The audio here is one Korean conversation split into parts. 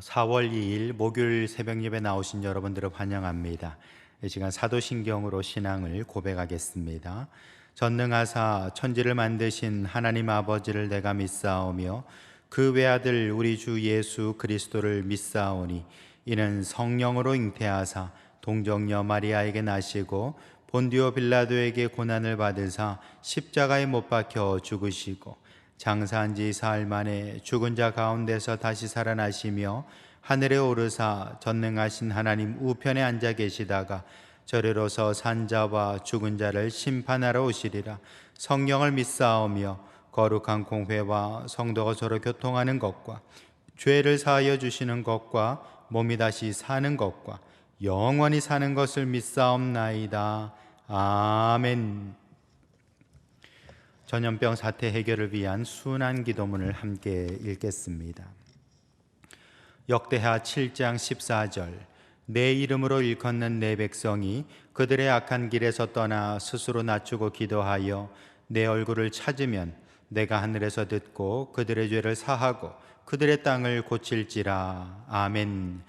4월 2일 목요일 새벽 예배 나오신 여러분들을 환영합니다. 이 시간 사도신경으로 신앙을 고백하겠습니다. 전능하사 천지를 만드신 하나님 아버지를 내가 믿사오며 그 외아들 우리 주 예수 그리스도를 믿사오니 이는 성령으로 잉태하사 동정녀 마리아에게 나시고 본디오 빌라도에게 고난을 받으사 십자가에 못 박혀 죽으시고 장사한 지 사흘 만에 죽은 자 가운데서 다시 살아나시며 하늘에 오르사 전능하신 하나님 우편에 앉아 계시다가 저리로서 산 자와 죽은 자를 심판하러 오시리라. 성령을 믿사오며 거룩한 공회와 성도가 서로 교통하는 것과 죄를 사하여 주시는 것과 몸이 다시 사는 것과 영원히 사는 것을 믿사옵나이다. 아멘. 전염병 사태 해결을 위한 순환 기도문을 함께 읽겠습니다. 역대하 7장 14절. 내 이름으로 일컫는 내 백성이 그들의 악한 길에서 떠나 스스로 낮추고 기도하여 내 얼굴을 찾으면 내가 하늘에서 듣고 그들의 죄를 사하고 그들의 땅을 고칠지라. 아멘.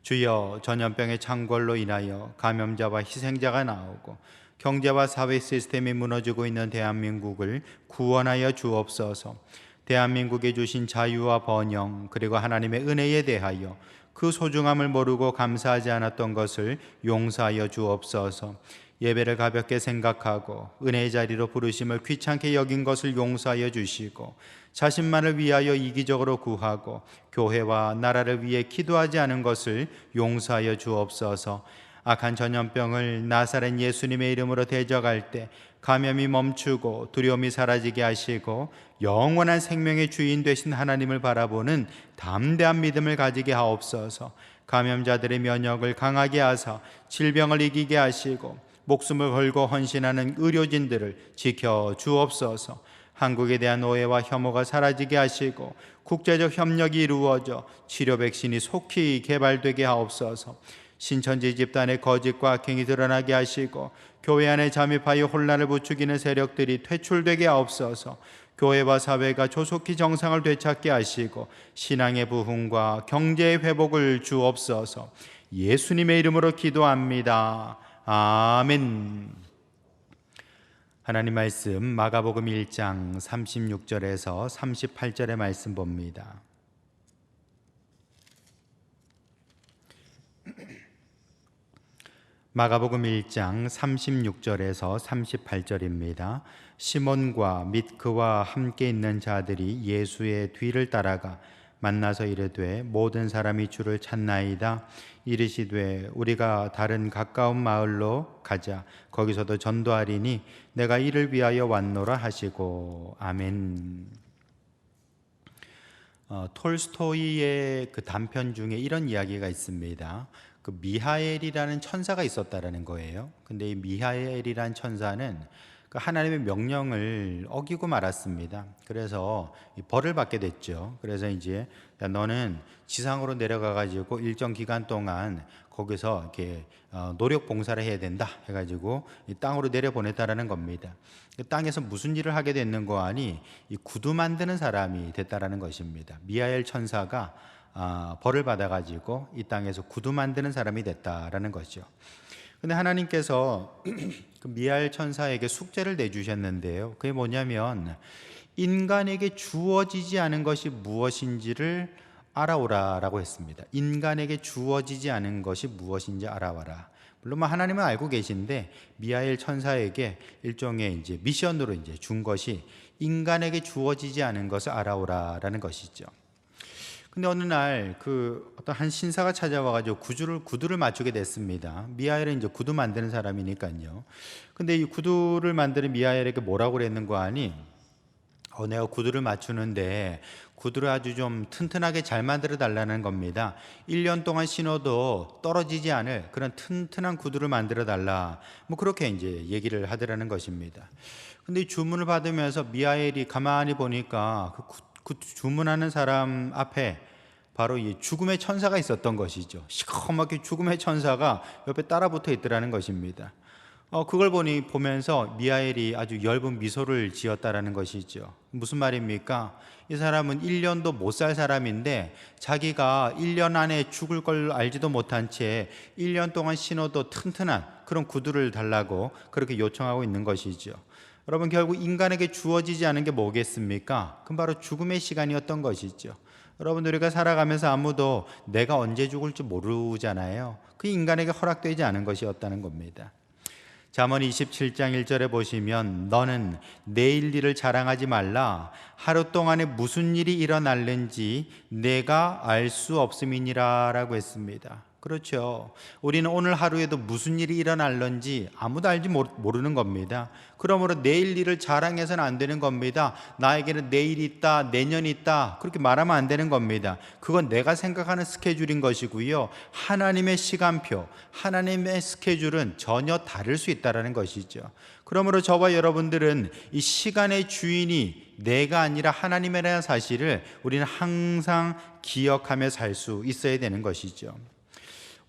주여, 전염병의 창궐로 인하여 감염자와 희생자가 나오고 경제와 사회 시스템이 무너지고 있는 대한민국을 구원하여 주옵소서. 대한민국에 주신 자유와 번영 그리고 하나님의 은혜에 대하여 그 소중함을 모르고 감사하지 않았던 것을 용서하여 주옵소서. 예배를 가볍게 생각하고 은혜의 자리로 부르심을 귀찮게 여긴 것을 용서하여 주시고 자신만을 위하여 이기적으로 구하고 교회와 나라를 위해 기도하지 않은 것을 용서하여 주옵소서. 악한 전염병을 나사렛 예수님의 이름으로 대적할 때 감염이 멈추고 두려움이 사라지게 하시고 영원한 생명의 주인 되신 하나님을 바라보는 담대한 믿음을 가지게 하옵소서. 감염자들의 면역을 강하게 하사 질병을 이기게 하시고 목숨을 걸고 헌신하는 의료진들을 지켜 주옵소서. 한국에 대한 오해와 혐오가 사라지게 하시고 국제적 협력이 이루어져 치료 백신이 속히 개발되게 하옵소서. 신천지 집단의 거짓과 악행이 드러나게 하시고 교회 안에 잠입하여 혼란을 부추기는 세력들이 퇴출되게 하옵소서. 교회와 사회가 조속히 정상을 되찾게 하시고 신앙의 부흥과 경제의 회복을 주옵소서. 예수님의 이름으로 기도합니다. 아멘. 하나님 말씀 마가복음 1장 36절에서 38절의 말씀 봅니다. 마가복음 1장 36절에서 38절입니다. 시몬과 및 그와 함께 있는 자들이 예수의 뒤를 따라가 만나서 이르되 모든 사람이 주를 찾나이다. 이르시되 우리가 다른 가까운 마을로 가자. 거기서도 전도하리니 내가 이를 위하여 왔노라 하시고. 아멘. 톨스토이의 그 단편 중에 이런 이야기가 있습니다. 그 미하엘이라는 천사가 있었다라는 거예요. 근데 이 미하엘이라는 천사는 그 하나님의 명령을 어기고 말았습니다. 그래서 벌을 받게 됐죠. 그래서 이제 야, 너는 지상으로 내려가 가지고 일정 기간 동안 거기서 이렇게 노력 봉사를 해야 된다 해가지고 이 땅으로 내려 보냈다라는 겁니다. 그 땅에서 무슨 일을 하게 됐는 거 아니 이 구두 만드는 사람이 됐다라는 것입니다. 미하엘 천사가 벌을 받아가지고 이 땅에서 구두 만드는 사람이 됐다라는 거죠. 근데 하나님께서 그 미하엘 천사에게 숙제를 내주셨는데요. 그게 뭐냐면 인간에게 주어지지 않은 것이 무엇인지를 알아오라라고 했습니다. 인간에게 주어지지 않은 것이 무엇인지 알아와라. 물론 하나님은 알고 계신데 미하엘 천사에게 일종의 이제 미션으로 이제 준 것이 인간에게 주어지지 않은 것을 알아오라라는 것이죠. 근데 어느 날 그 어떤 한 신사가 찾아와가지고 구두를 맞추게 됐습니다. 미하엘은 이제 구두 만드는 사람이니까요. 근데 이 구두를 만드는 미하엘에게 뭐라고 그랬는 거 아니? 내가 구두를 맞추는데 구두를 아주 좀 튼튼하게 잘 만들어 달라는 겁니다. 1년 동안 신어도 떨어지지 않을 그런 튼튼한 구두를 만들어 달라. 뭐 그렇게 이제 얘기를 하더라는 것입니다. 근데 이 주문을 받으면서 미하엘이 가만히 보니까 그 주문하는 사람 앞에 바로 이 죽음의 천사가 있었던 것이죠. 시커멓게 죽음의 천사가 옆에 따라 붙어 있더라는 것입니다. 그걸 보면서 미하엘이 아주 엷은 미소를 지었다라는 것이죠. 무슨 말입니까? 이 사람은 1년도 못 살 사람인데 자기가 1년 안에 죽을 걸 알지도 못한 채 1년 동안 신어도 튼튼한 그런 구두를 달라고 그렇게 요청하고 있는 것이죠. 여러분, 결국 인간에게 주어지지 않은 게 뭐겠습니까? 그건 바로 죽음의 시간이었던 것이죠. 여러분, 우리가 살아가면서 아무도 내가 언제 죽을지 모르잖아요. 그 인간에게 허락되지 않은 것이었다는 겁니다. 잠언 27장 1절에 보시면 너는 내일 일을 자랑하지 말라. 하루 동안에 무슨 일이 일어날는지 내가 알 수 없음이니라 라고 했습니다. 그렇죠. 우리는 오늘 하루에도 무슨 일이 일어날는지 아무도 알지 모르는 겁니다. 그러므로 내일 일을 자랑해서는 안 되는 겁니다. 나에게는 내일 있다, 내년 있다, 그렇게 말하면 안 되는 겁니다. 그건 내가 생각하는 스케줄인 것이고요. 하나님의 시간표, 하나님의 스케줄은 전혀 다를 수 있다는 것이죠. 그러므로 저와 여러분들은 이 시간의 주인이 내가 아니라 하나님이라는 사실을 우리는 항상 기억하며 살 수 있어야 되는 것이죠.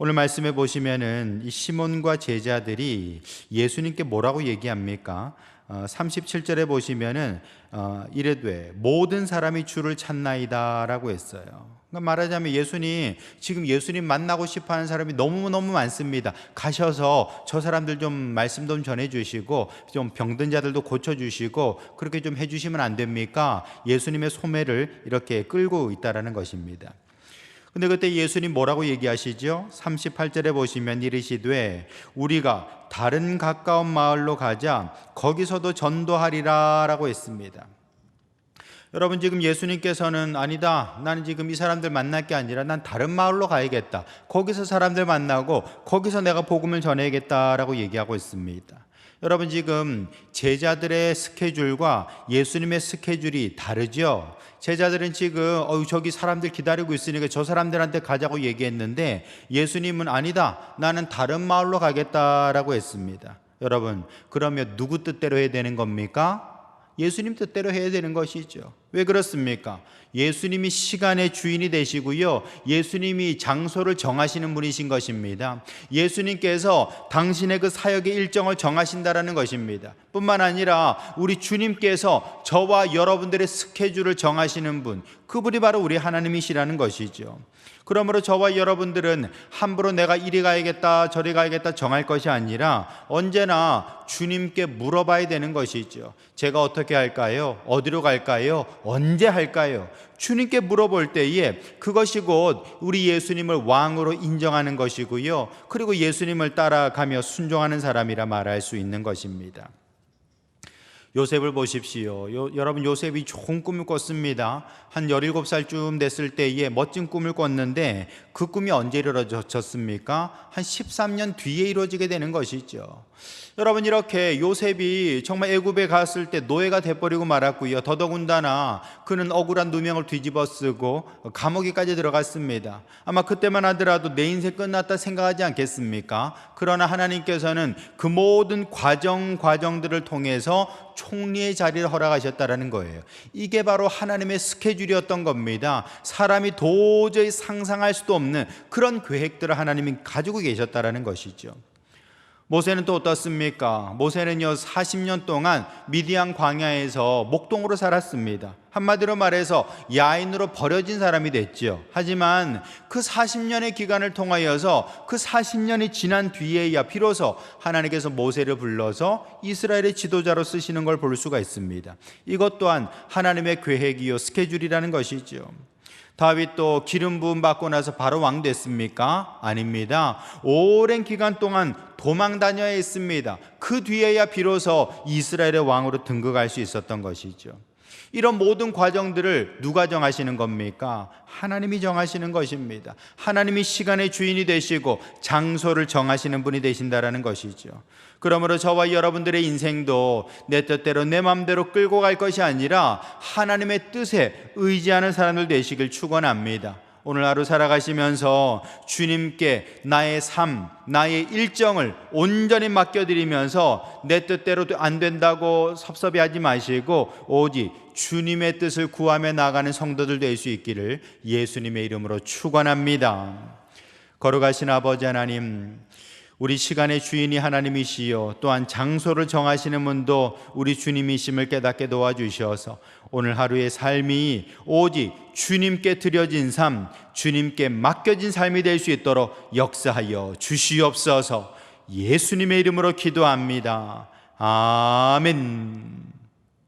오늘 말씀해 보시면은 이 시몬과 제자들이 예수님께 뭐라고 얘기합니까? 37절에 보시면은 이르되 모든 사람이 주를 찾나이다라고 했어요. 그러니까 말하자면 지금 예수님 만나고 싶어하는 사람이 너무너무 많습니다. 가셔서 저 사람들 좀 말씀 좀 전해주시고 좀 병든 자들도 고쳐주시고 그렇게 좀 해주시면 안 됩니까? 예수님의 소매를 이렇게 끌고 있다라는 것입니다. 근데 그때 예수님 뭐라고 얘기하시죠? 38절에 보시면 이르시되 우리가 다른 가까운 마을로 가자 거기서도 전도하리라 라고 했습니다. 여러분, 지금 예수님께서는 아니다, 나는 지금 이 사람들 만날 게 아니라 난 다른 마을로 가야겠다, 거기서 사람들 만나고 거기서 내가 복음을 전해야겠다라고 얘기하고 있습니다. 여러분, 지금 제자들의 스케줄과 예수님의 스케줄이 다르죠. 제자들은 지금 저기 사람들 기다리고 있으니까 저 사람들한테 가자고 얘기했는데 예수님은 아니다, 나는 다른 마을로 가겠다라고 했습니다. 여러분, 그러면 누구 뜻대로 해야 되는 겁니까? 예수님 뜻대로 해야 되는 것이죠. 왜 그렇습니까? 예수님이 시간의 주인이 되시고요, 예수님이 장소를 정하시는 분이신 것입니다. 예수님께서 당신의 그 사역의 일정을 정하신다라는 것입니다. 뿐만 아니라 우리 주님께서 저와 여러분들의 스케줄을 정하시는 분, 그분이 바로 우리 하나님이시라는 것이죠. 그러므로 저와 여러분들은 함부로 내가 이리 가야겠다 저리 가야겠다 정할 것이 아니라 언제나 주님께 물어봐야 되는 것이죠. 제가 어떻게 할까요? 어디로 갈까요? 언제 할까요? 주님께 물어볼 때에 그것이 곧 우리 예수님을 왕으로 인정하는 것이고요, 그리고 예수님을 따라가며 순종하는 사람이라 말할 수 있는 것입니다. 요셉을 보십시오. 여러분, 요셉이 좋은 꿈을 꿨습니다. 한 17살쯤 됐을 때에 멋진 꿈을 꿨는데 그 꿈이 언제 이루어졌습니까? 한 13년 뒤에 이루어지게 되는 것이죠. 여러분, 이렇게 요셉이 정말 애굽에 갔을 때 노예가 돼버리고 말았고요, 더더군다나 그는 억울한 누명을 뒤집어 쓰고 감옥에까지 들어갔습니다. 아마 그때만 하더라도 내 인생 끝났다 생각하지 않겠습니까? 그러나 하나님께서는 그 모든 과정들을 통해서 총리의 자리를 허락하셨다라는 거예요. 이게 바로 하나님의 스케줄이었던 겁니다. 사람이 도저히 상상할 수도 없는 그런 계획들을 하나님이 가지고 계셨다라는 것이죠. 모세는 또 어떻습니까? 모세는요 40년 동안 미디안 광야에서 목동으로 살았습니다. 한마디로 말해서 야인으로 버려진 사람이 됐죠. 하지만 그 40년의 기간을 통하여서 그 40년이 지난 뒤에야 비로소 하나님께서 모세를 불러서 이스라엘의 지도자로 쓰시는 걸 볼 수가 있습니다. 이것 또한 하나님의 계획이요 스케줄이라는 것이죠. 다윗도 기름 부음 받고 나서 바로 왕 됐습니까? 아닙니다. 오랜 기간 동안 도망 다녀야 했습니다. 그 뒤에야 비로소 이스라엘의 왕으로 등극할 수 있었던 것이죠. 이런 모든 과정들을 누가 정하시는 겁니까? 하나님이 정하시는 것입니다. 하나님이 시간의 주인이 되시고 장소를 정하시는 분이 되신다라는 것이죠. 그러므로 저와 여러분들의 인생도 내 뜻대로 내 마음대로 끌고 갈 것이 아니라 하나님의 뜻에 의지하는 사람들 되시길 축원합니다. 오늘 하루 살아가시면서 주님께 나의 삶, 나의 일정을 온전히 맡겨드리면서 내 뜻대로 안 된다고 섭섭해하지 마시고 오직 주님의 뜻을 구하며 나가는 성도들 될 수 있기를 예수님의 이름으로 축원합니다. 거룩하신 아버지 하나님, 우리 시간의 주인이 하나님이시요 또한 장소를 정하시는 분도 우리 주님이심을 깨닫게 도와주셔서 오늘 하루의 삶이 오직 주님께 드려진 삶, 주님께 맡겨진 삶이 될 수 있도록 역사하여 주시옵소서. 예수님의 이름으로 기도합니다. 아멘.